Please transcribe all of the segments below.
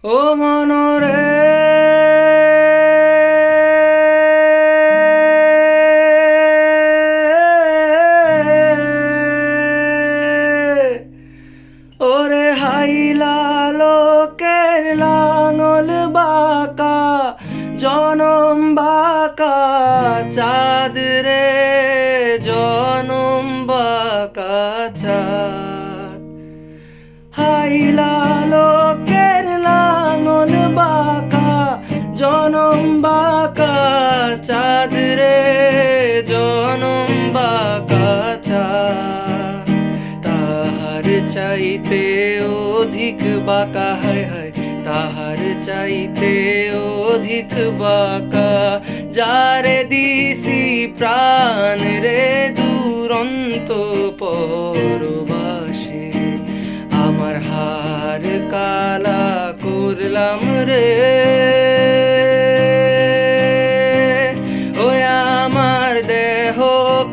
ও মনরে ওরে হাইলা লোকের লাঙল বাঁকা জনম বাঁকা চাঁদ রে জনম বাঁকা চাঁদ হাইলা লোকের লাঙল বাঁকা জনম বাঁকা চাঁদ রে জনম বাঁকা চাঁদ তাহার চাইতে অধিক বাঁকা হায় হায় তাহার চাইতে অধিক বাঁকা যারে দিছি প্রাণ রে দুরন্ত পরবাসে আমার হার কালা করলাম রে ওই আমার দেহ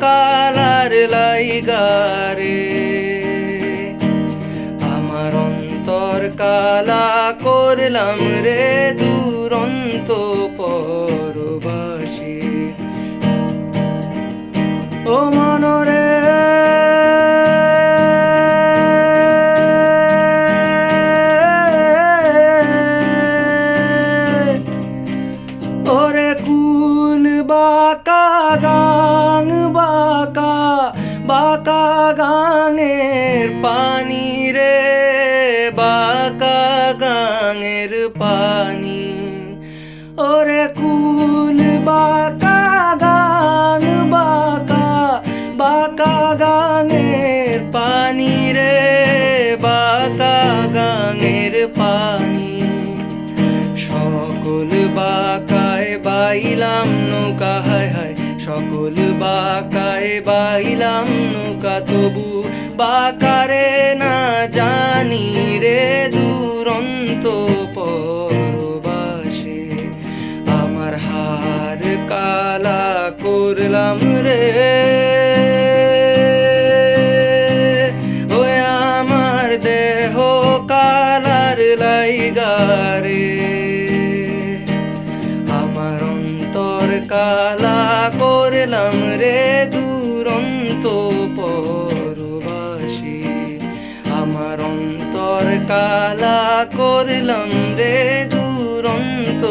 কালার লাইগারে আমার অন্তর কালা করলাম রে দুরন্ত পরবাসী ও মনরে ওরে কুল বাঁকা গাং বাঁকা বাঁকা গাঙের পানি রে বাঁকা গাঙের পানি ওরে কুল বাঁকা গাং বাঁকা বাঁকা গাঙের পানি রে বাঁকা গাঙের পানি সকল বাঁকায় বাইলাম নৌকা হায় হায় সকল বাঁকায় বাইলাম নৌকা তবু বাঁকারে না জানি রে দুরন্ত পরবাসে আমার হার কালা করলাম রে ওই আমার দেহ কালার লাইগারে আমার অন্তর কালা করলাম রে দুরন্ত পরবাসী আমার অন্তর কালা করলাম রে দুরন্ত